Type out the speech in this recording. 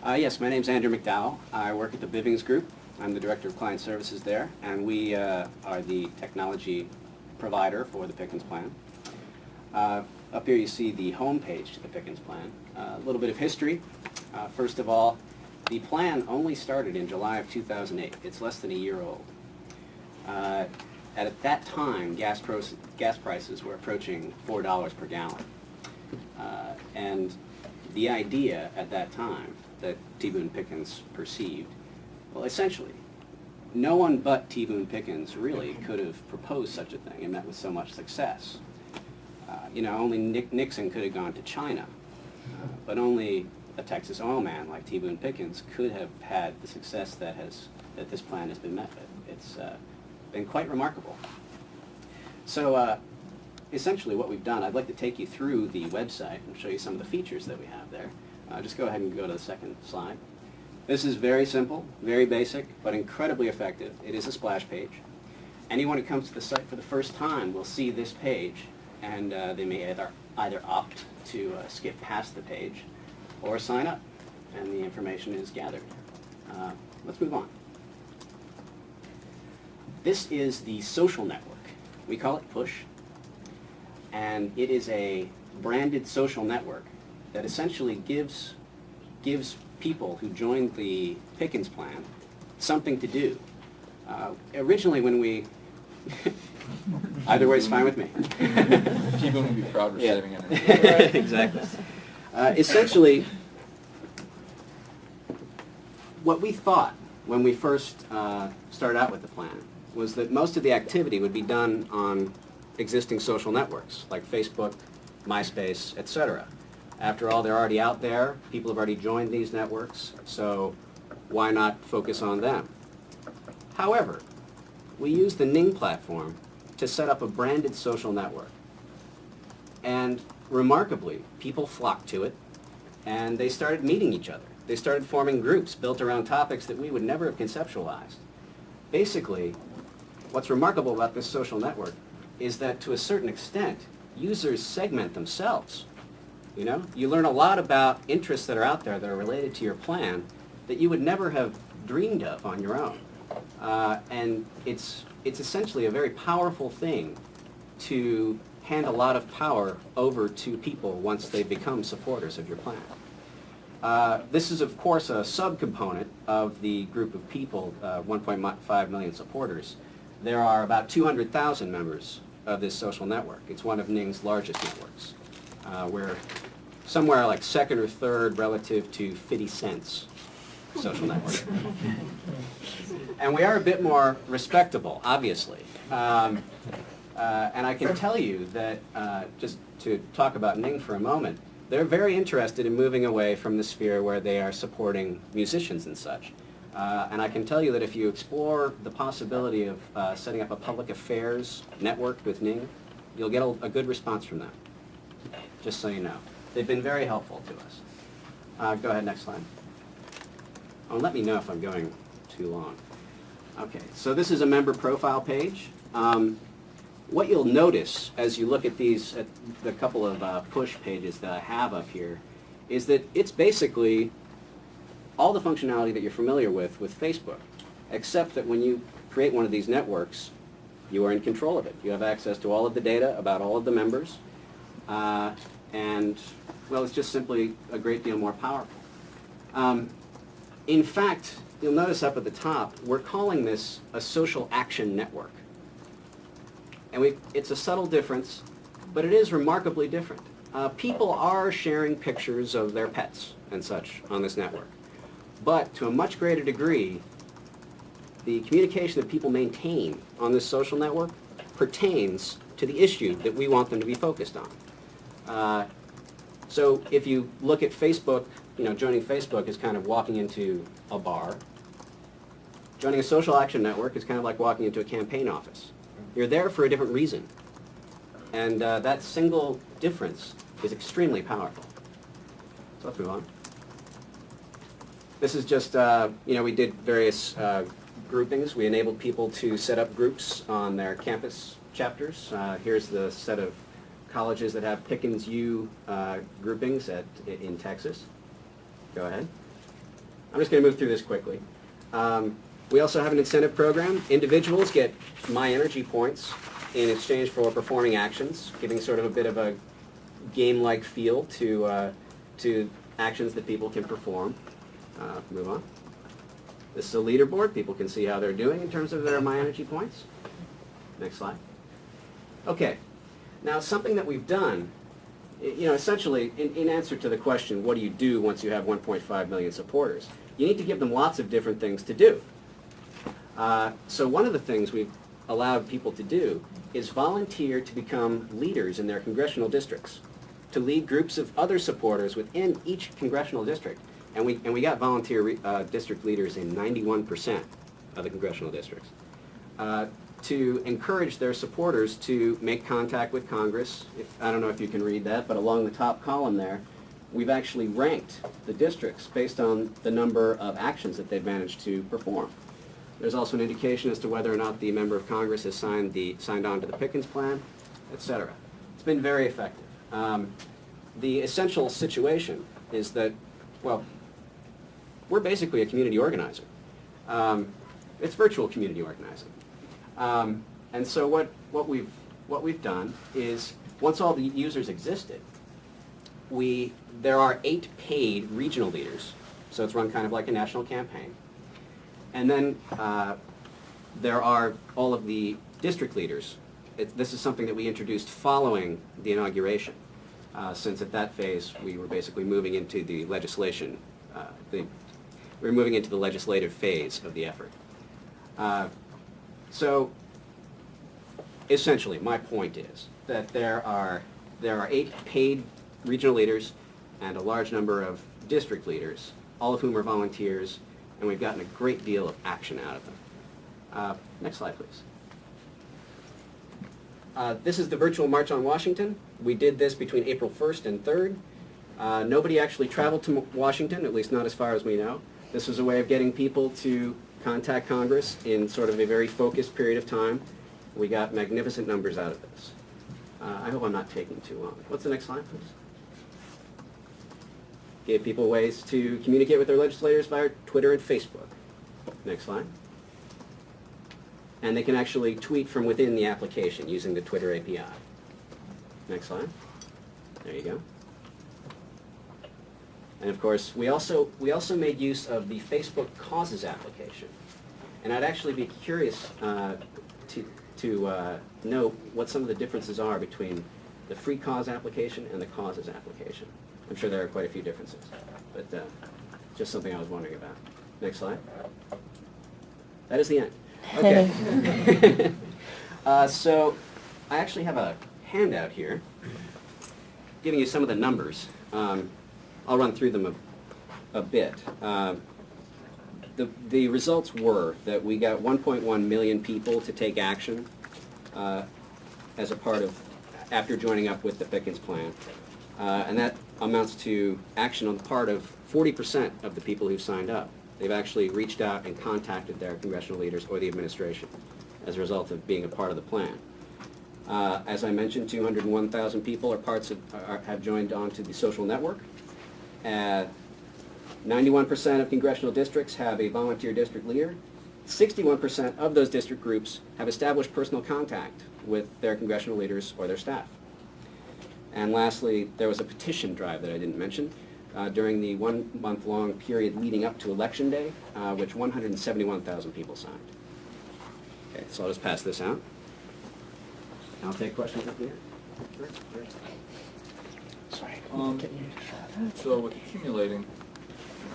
Yes, my name's Andrew MacDowell. I work at the Bivings Group. I'm the Director of Client Services there, and we are the technology provider for the Pickens plan. Up here you see the home page to the Pickens plan. A little bit of history. First of all, the plan only started in July of 2008. It's less than a year old. At that time, gas prices were approaching $4 per gallon. And the idea at that time that T. Boone Pickens perceived, well, essentially, no one but T. Boone Pickens really could have proposed such a thing and met with so much success. Only Nixon could have gone to China, but only a Texas oil man like T. Boone Pickens could have had the success that this plan has been met with. It's been quite remarkable. So essentially what we've done, I'd like to take you through the website and show you some of the features that we have there. Just go ahead and go to the second slide. This is very simple, very basic, but incredibly effective. It is a splash page. Anyone who comes to the site for the first time will see this page, and they may either opt to skip past the page or sign up, and the information is gathered. Let's move on. This is the social network. We call it Push, and it is a branded social network that essentially gives people who joined the Pickens plan something to do. Originally when we, either way is fine with me. People would be proud of saving energy. Exactly. Essentially, what we thought when we first started out with the plan was that most of the activity would be done on existing social networks like Facebook, MySpace, etc. After all, they're already out there. People have already joined these networks, so why not focus on them? However, we used the Ning platform to set up a branded social network. And remarkably, people flocked to it, and they started meeting each other. They started forming groups built around topics that we would never have conceptualized. Basically, what's remarkable about this social network is that to a certain extent, users segment themselves. You learn a lot about interests that are out there that are related to your plan that you would never have dreamed of on your own. And it's essentially a very powerful thing to hand a lot of power over to people once they become supporters of your plan. This is, of course, a subcomponent of the group of people, 1.5 million supporters. There are about 200,000 members of this social network. It's one of Ning's largest networks. We're somewhere like second or third relative to 50 Cent's social network. And we are a bit more respectable, obviously. And I can tell you that, just to talk about Ning for a moment, they're very interested in moving away from the sphere where they are supporting musicians and such. And I can tell you that if you explore the possibility of setting up a public affairs network with Ning, you'll get a good response from them, just so you know. They've been very helpful to us. Go ahead, next slide. Oh, let me know if I'm going too long. Okay, so this is a member profile page. What you'll notice as you look at these, at the couple of push pages that I have up here, is that it's basically all the functionality that you're familiar with Facebook, except that when you create one of these networks, you are in control of it. You have access to all of the data about all of the members, and, well, it's just simply a great deal more powerful. In fact, you'll notice up at the top, we're calling this a social action network. And it's a subtle difference, but it is remarkably different. People are sharing pictures of their pets and such on this network. But to a much greater degree, the communication that people maintain on this social network pertains to the issue that we want them to be focused on. So if you look at Facebook, joining Facebook is kind of walking into a bar. Joining a social action network is kind of like walking into a campaign office. You're there for a different reason. And that single difference is extremely powerful. So let's move on. This is just, we did various groupings. We enabled people to set up groups on their campus chapters. Here's the set of colleges that have Pickens U groupings in Texas. Go ahead. I'm just going to move through this quickly. We also have an incentive program. Individuals get My Energy points in exchange for performing actions, giving sort of a bit of a game-like feel to actions that people can perform. Move on. This is a leaderboard. People can see how they're doing in terms of their My Energy points. Next slide. Okay. Now, something that we've done, essentially, in answer to the question, what do you do once you have 1.5 million supporters? You need to give them lots of different things to do. So one of the things we've allowed people to do is volunteer to become leaders in their congressional districts, to lead groups of other supporters within each congressional district. And we got volunteer district leaders in 91% of the congressional districts. To encourage their supporters to make contact with Congress. I don't know if you can read that, but along the top column there, we've actually ranked the districts based on the number of actions that they've managed to perform. There's also an indication as to whether or not the member of Congress has signed on to the Pickens plan, etc. It's been very effective. The essential situation is that, well, we're basically a community organizer. It's virtual community organizing. And so what we've done is, once all the users existed, there are 8 paid regional leaders, so it's run kind of like a national campaign. And then there are all of the district leaders. This is something that we introduced following the inauguration, since at that phase we were basically moving into the legislation. We were moving into the legislative phase of the effort. So essentially, my point is that there are 8 paid regional leaders and a large number of district leaders, all of whom are volunteers, and we've gotten a great deal of action out of them. Next slide, please. This is the virtual March on Washington. We did this between April 1st and 3rd. Nobody actually traveled to Washington, at least not as far as we know. This was a way of getting people to contact Congress in sort of a very focused period of time. We got magnificent numbers out of this. I hope I'm not taking too long. What's the next slide, please? Gave people ways to communicate with their legislators via Twitter and Facebook. Next slide. And they can actually tweet from within the application using the Twitter API. Next slide. There you go. And of course, we also made use of the Facebook Causes application. And I'd actually be curious to know what some of the differences are between the free cause application and the causes application. I'm sure there are quite a few differences, but just something I was wondering about. Next slide. That is the end. Okay. So I actually have a handout here giving you some of the numbers. I'll run through them a bit. The results were that we got 1.1 million people to take action as a part of, after joining up with the Pickens plan. And that amounts to action on the part of 40% of the people who signed up. They've actually reached out and contacted their congressional leaders or the administration as a result of being a part of the plan. As I mentioned, 201,000 people have joined on to the social network. 91% of congressional districts have a volunteer district leader. 61% of those district groups have established personal contact with their congressional leaders or their staff. And lastly, there was a petition drive that I didn't mention during the 1 month-long period leading up to Election Day, which 171,000 people signed. Okay, so I'll just pass this out. I'll take questions at the end. So with accumulating